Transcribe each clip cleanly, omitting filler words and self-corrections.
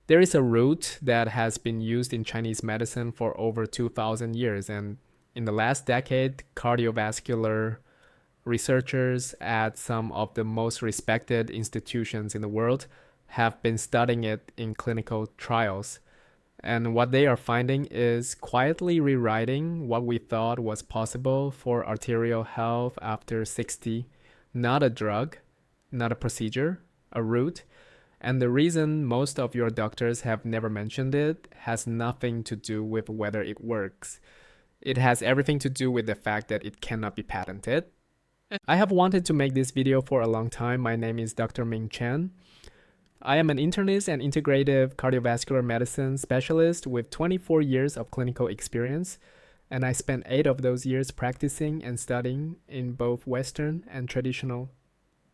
There is a root that has been used in Chinese medicine for over 2,000 years, and in the last decade, cardiovascular researchers at some of the most respected institutions in the world have been studying it in clinical trials. And what they are finding is quietly rewriting what we thought was possible for arterial health after 60. Not a drug, not a procedure, a route. And the reason most of your doctors have never mentioned it has nothing to do with whether it works. It has everything to do with the fact that it cannot be patented. I have wanted to make this video for a long time. My name is Dr. Ming Chen. I am an internist and integrative cardiovascular medicine specialist with 24 years of clinical experience, and I spent 8 of those years practicing and studying in both Western and traditional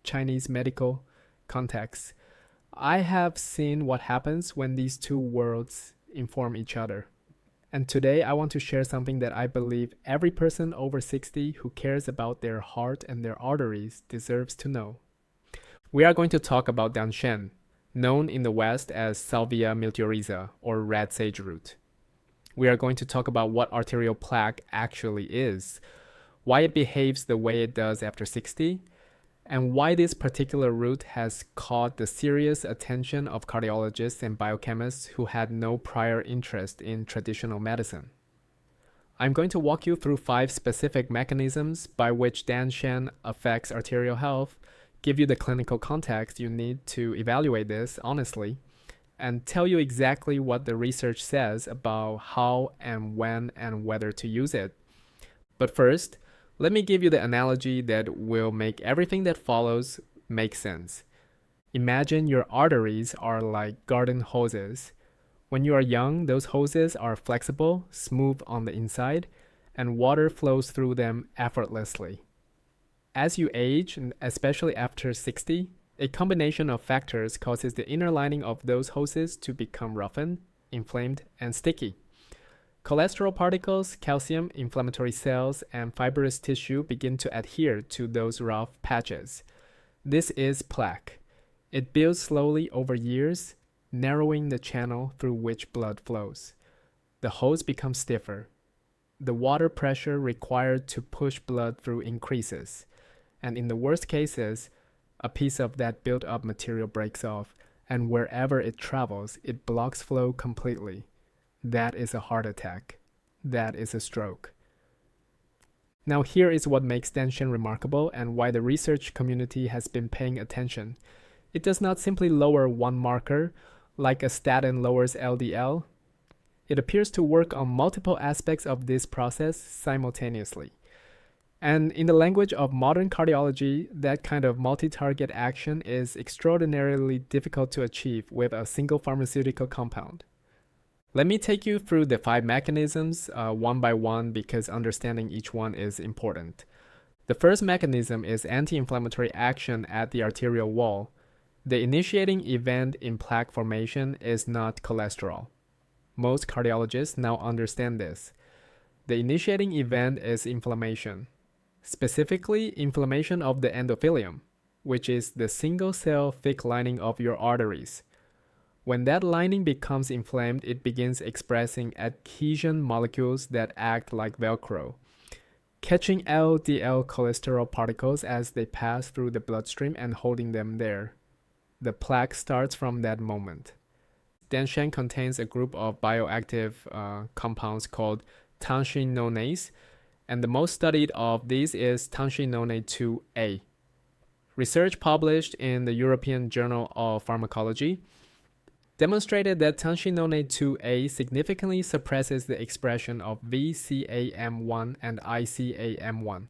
Chinese medical contexts. I have seen what happens when these two worlds inform each other. And today I want to share something that I believe every person over 60 who cares about their heart and their arteries deserves to know. We are going to talk about Danshen, known in the West as Salvia miltiorrhiza or red sage root. We are going to talk about what arterial plaque actually is, why it behaves the way it does after 60, and why this particular root has caught the serious attention of cardiologists and biochemists who had no prior interest in traditional medicine. I'm going to walk you through 5 specific mechanisms by which Danshen affects arterial health, give you the clinical context you need to evaluate this honestly, and tell you exactly what the research says about how and when and whether to use it. But first, let me give you the analogy that will make everything that follows make sense. Imagine your arteries are like garden hoses. When you are young, those hoses are flexible, smooth on the inside, and water flows through them effortlessly. As you age, and especially after 60, a combination of factors causes the inner lining of those hoses to become roughened, inflamed, and sticky. Cholesterol particles, calcium, inflammatory cells, and fibrous tissue begin to adhere to those rough patches. This is plaque. It builds slowly over years, narrowing the channel through which blood flows. The hose becomes stiffer. The water pressure required to push blood through increases. And in the worst cases, a piece of that built-up material breaks off, and wherever it travels, it blocks flow completely. That is a heart attack. That is a stroke. Now here is what makes Danshen remarkable and why the research community has been paying attention. It does not simply lower one marker, like a statin lowers LDL. It appears to work on multiple aspects of this process simultaneously. And in the language of modern cardiology, that kind of multi-target action is extraordinarily difficult to achieve with a single pharmaceutical compound. Let me take you through the 5 mechanisms one by one because understanding each one is important. The first mechanism is anti-inflammatory action at the arterial wall. The initiating event in plaque formation is not cholesterol. Most cardiologists now understand this. The initiating event is inflammation, specifically inflammation of the endothelium, which is the single-cell thick lining of your arteries. When that lining becomes inflamed, it begins expressing adhesion molecules that act like Velcro, catching LDL cholesterol particles as they pass through the bloodstream and holding them there. The plaque starts from that moment. Danshen contains a group of bioactive compounds called tanshinonase, and the most studied of these is tanshinone 2A. Research published in the European Journal of Pharmacology demonstrated that tanshinone 2A significantly suppresses the expression of VCAM1 and ICAM1,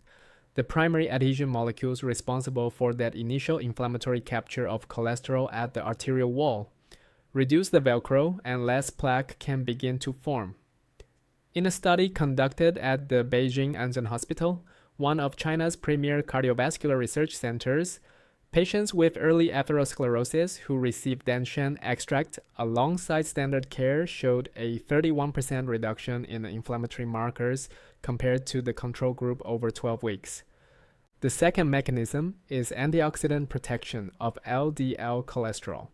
the primary adhesion molecules responsible for that initial inflammatory capture of cholesterol at the arterial wall. Reduce the Velcro and less plaque can begin to form. In a study conducted at the Beijing Anzhen Hospital, one of China's premier cardiovascular research centers, patients with early atherosclerosis who received Danshen extract alongside standard care showed a 31% reduction in the inflammatory markers compared to the control group over 12 weeks. The second mechanism is antioxidant protection of LDL cholesterol.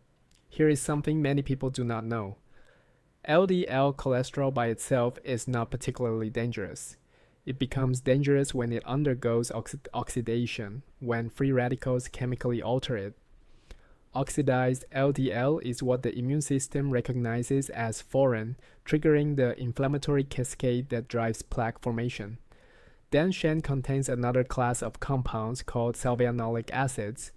Here is something many people do not know. LDL cholesterol by itself is not particularly dangerous. It becomes dangerous when it undergoes oxidation, when free radicals chemically alter it. Oxidized LDL is what the immune system recognizes as foreign, triggering the inflammatory cascade that drives plaque formation. Shen contains another class of compounds called salvinoleic acids,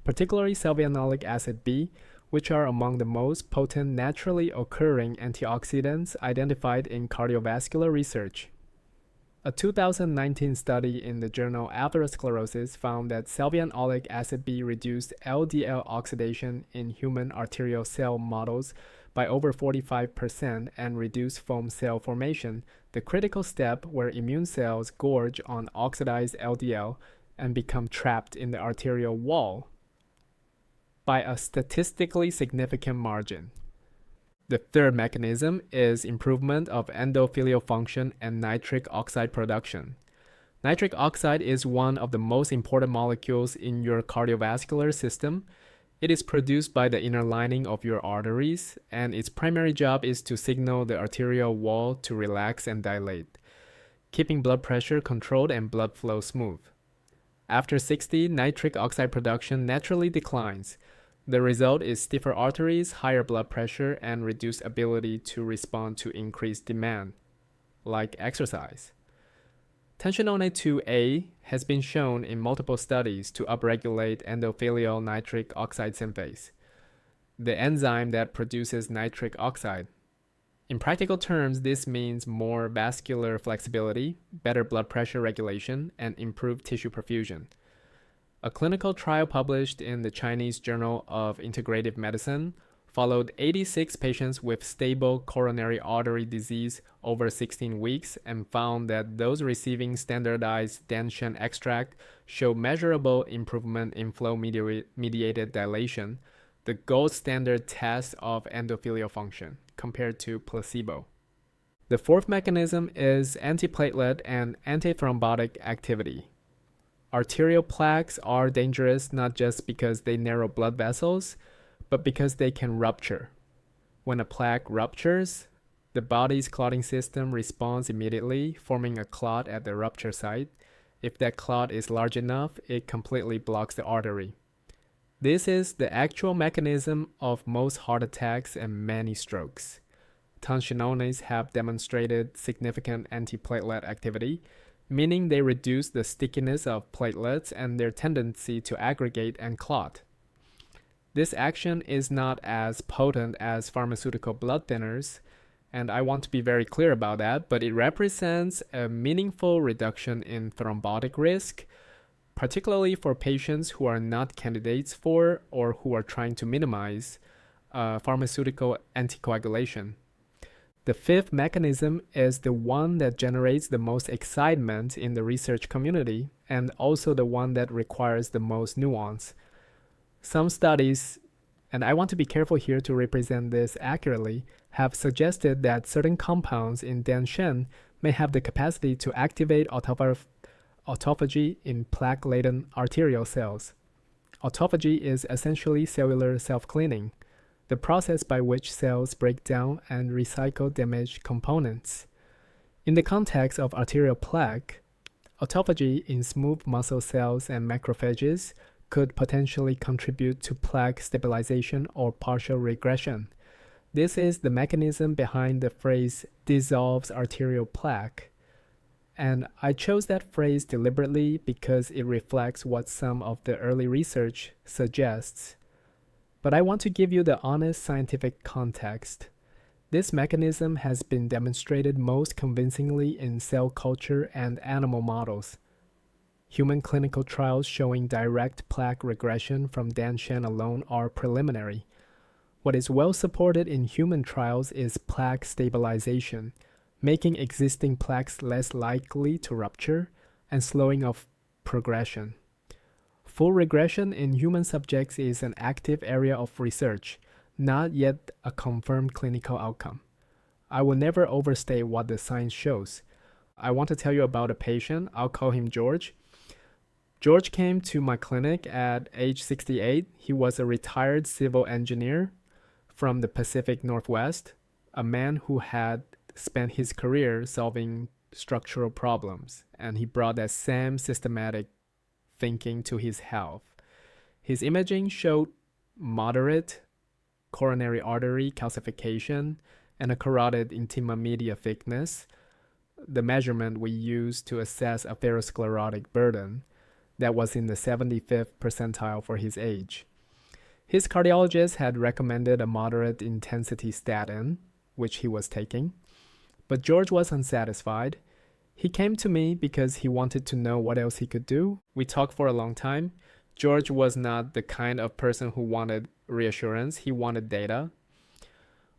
particularly salvinoleic acid B, which are among the most potent naturally occurring antioxidants identified in cardiovascular research. A 2019 study in the journal Atherosclerosis found that salvinoleic acid B reduced LDL oxidation in human arterial cell models by over 45% and reduced foam cell formation, the critical step where immune cells gorge on oxidized LDL and become trapped in the arterial wall, by a statistically significant margin. The third mechanism is improvement of endothelial function and nitric oxide production. Nitric oxide is one of the most important molecules in your cardiovascular system. It is produced by the inner lining of your arteries, and its primary job is to signal the arterial wall to relax and dilate, keeping blood pressure controlled and blood flow smooth. After 60, nitric oxide production naturally declines. The result is stiffer arteries, higher blood pressure, and reduced ability to respond to increased demand, like exercise. Tensionone 2A has been shown in multiple studies to upregulate endothelial nitric oxide synthase, the enzyme that produces nitric oxide. In practical terms, this means more vascular flexibility, better blood pressure regulation, and improved tissue perfusion. A clinical trial published in the Chinese Journal of Integrative Medicine followed 86 patients with stable coronary artery disease over 16 weeks and found that those receiving standardized Shen extract showed measurable improvement in flow-mediated dilation, the gold standard test of endothelial function, compared to placebo. The fourth mechanism is antiplatelet and antithrombotic activity. Arterial plaques are dangerous not just because they narrow blood vessels, but because they can rupture. When a plaque ruptures, the body's clotting system responds immediately, forming a clot at the rupture site. If that clot is large enough, it completely blocks the artery. This is the actual mechanism of most heart attacks and many strokes. Tensiones have demonstrated significant antiplatelet activity, meaning they reduce the stickiness of platelets and their tendency to aggregate and clot. This action is not as potent as pharmaceutical blood thinners, and I want to be very clear about that, but it represents a meaningful reduction in thrombotic risk, particularly for patients who are not candidates for or who are trying to minimize pharmaceutical anticoagulation. The fifth mechanism is the one that generates the most excitement in the research community and also the one that requires the most nuance. Some studies, and I want to be careful here to represent this accurately, have suggested that certain compounds in Shen may have the capacity to activate autophagy in plaque-laden arterial cells. Autophagy is essentially cellular self-cleaning, the process by which cells break down and recycle damaged components. In the context of arterial plaque, autophagy in smooth muscle cells and macrophages could potentially contribute to plaque stabilization or partial regression. This is the mechanism behind the phrase dissolves arterial plaque. And I chose that phrase deliberately because it reflects what some of the early research suggests. But I want to give you the honest scientific context. This mechanism has been demonstrated most convincingly in cell culture and animal models. Human clinical trials showing direct plaque regression from Shen alone are preliminary. What is well supported in human trials is plaque stabilization, making existing plaques less likely to rupture and slowing of progression. Full regression in human subjects is an active area of research, not yet a confirmed clinical outcome. I will never overstate what the science shows. I want to tell you about a patient. I'll call him George. George came to my clinic at age 68. He was a retired civil engineer. from the Pacific Northwest, a man who had spent his career solving structural problems, and he brought that same systematic thinking to his health. His imaging showed moderate coronary artery calcification and a carotid intima media thickness, the measurement we use to assess atherosclerotic burden, that was in the 75th percentile for his age. His cardiologist had recommended a moderate intensity statin, which he was taking, but George was unsatisfied. He came to me because he wanted to know what else he could do. We talked for a long time. George was not the kind of person who wanted reassurance, he wanted data.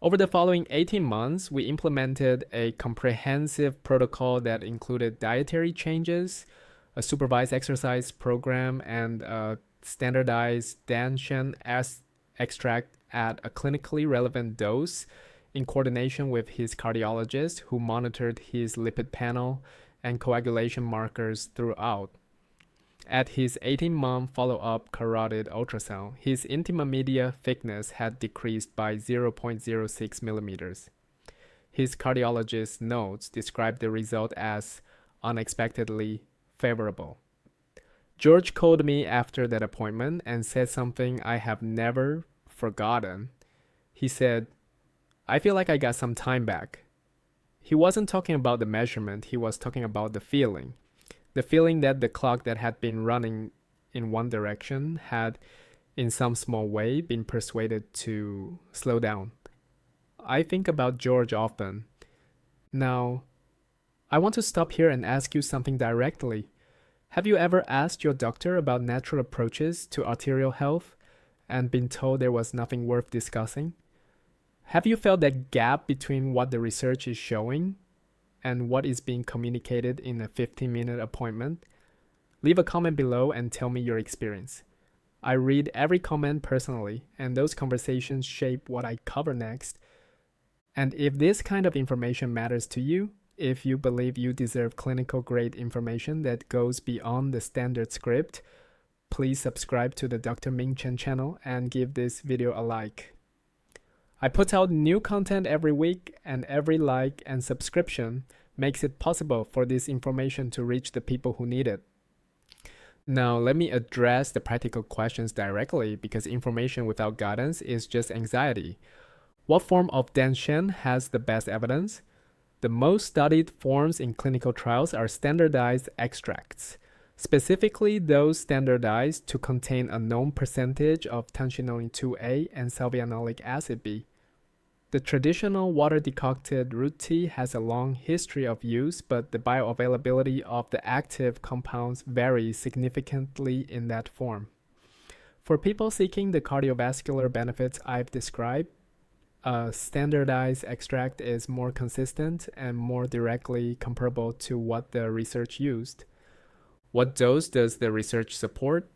Over the following 18 months, we implemented a comprehensive protocol that included dietary changes, a supervised exercise program, and a standardized Danshan extract at a clinically relevant dose in coordination with his cardiologist, who monitored his lipid panel and coagulation markers throughout. At his 18-month follow-up carotid ultrasound, his intima media thickness had decreased by 0.06 millimeters. His cardiologist's notes described the result as unexpectedly favorable. George called me after that appointment and said something I have never forgotten. He said, "I feel like I got some time back." He wasn't talking about the measurement, he was talking about the feeling. The feeling that the clock that had been running in one direction had, in some small way, been persuaded to slow down. I think about George often. Now, I want to stop here and ask you something directly. Have you ever asked your doctor about natural approaches to arterial health and been told there was nothing worth discussing? Have you felt that gap between what the research is showing and what is being communicated in a 15-minute appointment? Leave a comment below and tell me your experience. I read every comment personally, and those conversations shape what I cover next. And if this kind of information matters to you, if you believe you deserve clinical grade information that goes beyond the standard script, please subscribe to the Dr. Ming Chen channel and give this video a like. I put out new content every week, and every like and subscription makes it possible for this information to reach the people who need it. Now, let me address the practical questions directly, because information without guidance is just anxiety. What form of Danshan has the best evidence? The most studied forms in clinical trials are standardized extracts, specifically those standardized to contain a known percentage of tensionoline 2A and salvinoleic acid B. The traditional water-decocted root tea has a long history of use, but the bioavailability of the active compounds varies significantly in that form. For people seeking the cardiovascular benefits I've described, a standardized extract is more consistent and more directly comparable to what the research used. What dose does the research support?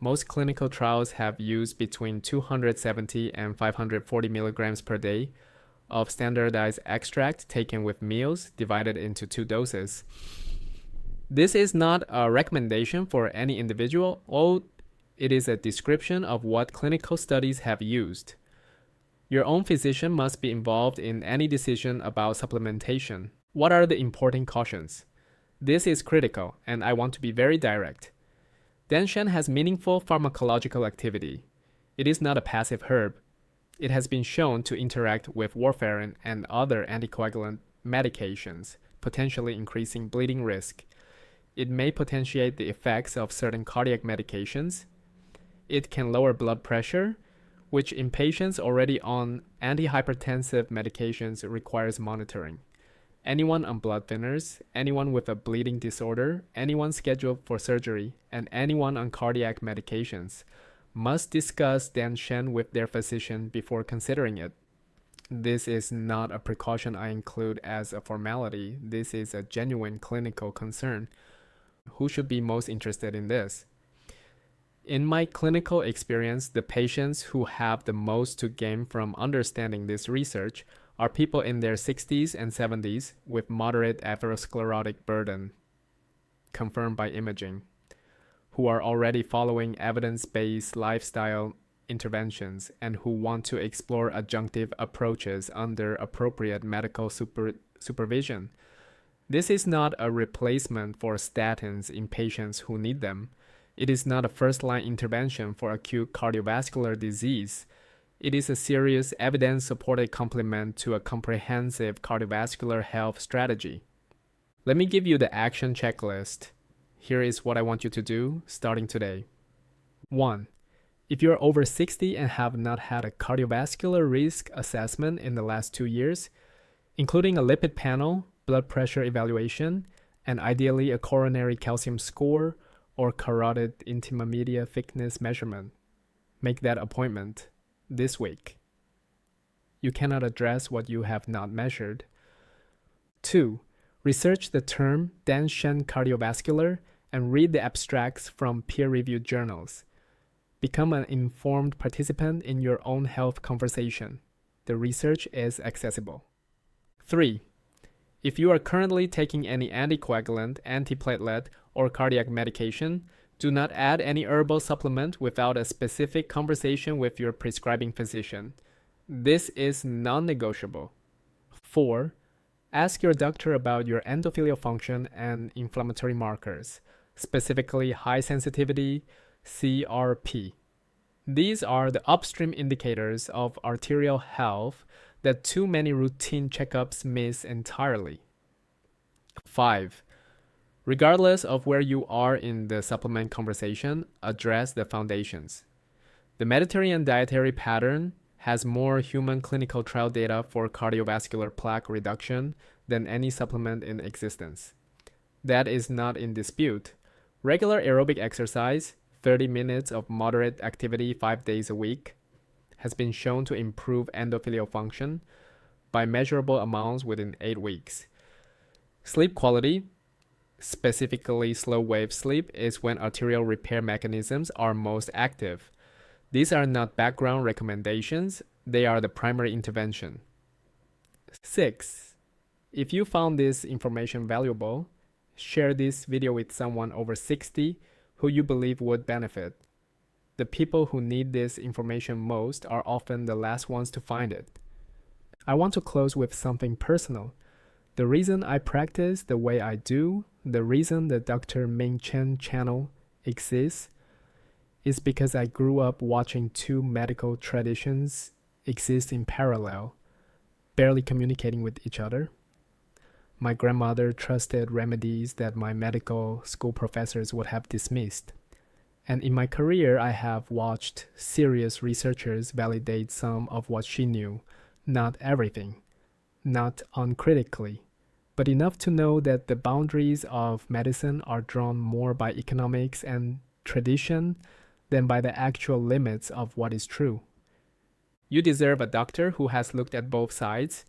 Most clinical trials have used between 270 and 540 milligrams per day of standardized extract taken with meals divided into 2 doses. This is not a recommendation for any individual, or it is a description of what clinical studies have used. Your own physician must be involved in any decision about supplementation. What are the important cautions? This is critical, and I want to be very direct. Danshan has meaningful pharmacological activity. It is not a passive herb. It has been shown to interact with warfarin and other anticoagulant medications, potentially increasing bleeding risk. It may potentiate the effects of certain cardiac medications. It can lower blood pressure, which in patients already on antihypertensive medications requires monitoring. Anyone on blood thinners, anyone with a bleeding disorder, anyone scheduled for surgery, and anyone on cardiac medications must discuss Danshan with their physician before considering it. This is not a precaution I include as a formality. This is a genuine clinical concern. Who should be most interested in this? In my clinical experience, the patients who have the most to gain from understanding this research are people in their 60s and 70s with moderate atherosclerotic burden, confirmed by imaging, who are already following evidence-based lifestyle interventions and who want to explore adjunctive approaches under appropriate medical supervision. This is not a replacement for statins in patients who need them. It is not a first-line intervention for acute cardiovascular disease. It is a serious evidence-supported complement to a comprehensive cardiovascular health strategy. Let me give you the action checklist. Here is what I want you to do starting today. 1. If you're over 60 and have not had a cardiovascular risk assessment in the last 2 years, including a lipid panel, blood pressure evaluation, and ideally a coronary calcium score or carotid intima media thickness measurement, make that appointment this week. You cannot address what you have not measured. 2. Research the term Chen cardiovascular and read the abstracts from peer-reviewed journals. Become an informed participant in your own health conversation. The research is accessible. 3. If you are currently taking any anticoagulant, antiplatelet, or cardiac medication, do not add any herbal supplement without a specific conversation with your prescribing physician. This is non-negotiable. 4. Ask your doctor about your endothelial function and inflammatory markers, specifically high sensitivity, CRP. These are the upstream indicators of arterial health that too many routine checkups miss entirely. 5. Regardless of where you are in the supplement conversation, address the foundations. The Mediterranean dietary pattern has more human clinical trial data for cardiovascular plaque reduction than any supplement in existence. That is not in dispute. Regular aerobic exercise, 30 minutes of moderate activity 5 days a week, has been shown to improve endothelial function by measurable amounts within 8 weeks. Sleep quality, specifically slow-wave sleep, is when arterial repair mechanisms are most active. These are not background recommendations, they are the primary intervention. 6. If you found this information valuable, share this video with someone over 60 who you believe would benefit. The people who need this information most are often the last ones to find it. I want to close with something personal. The reason I practice the way I do, the reason the Dr. Ming Chen channel exists, is because I grew up watching two medical traditions exist in parallel, barely communicating with each other. My grandmother trusted remedies that my medical school professors would have dismissed. And in my career, I have watched serious researchers validate some of what she knew, not everything, not uncritically, but enough to know that the boundaries of medicine are drawn more by economics and tradition than by the actual limits of what is true. You deserve a doctor who has looked at both sides.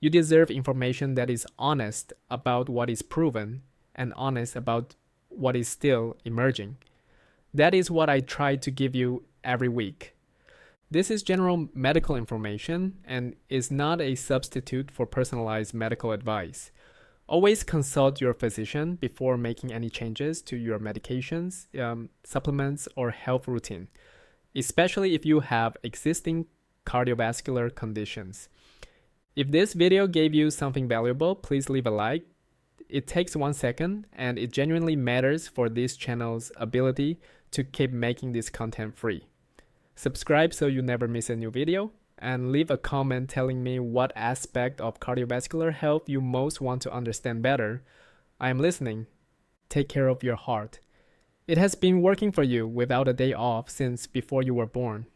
You deserve information that is honest about what is proven and honest about what is still emerging. That is what I try to give you every week. This is general medical information and is not a substitute for personalized medical advice. Always consult your physician before making any changes to your medications, supplements, or health routine, especially if you have existing cardiovascular conditions. If this video gave you something valuable, please leave a like. It takes 1 second and it genuinely matters for this channel's ability to keep making this content free. Subscribe so you never miss a new video, and leave a comment telling me what aspect of cardiovascular health you most want to understand better. I am listening. Take care of your heart. It has been working for you without a day off since before you were born.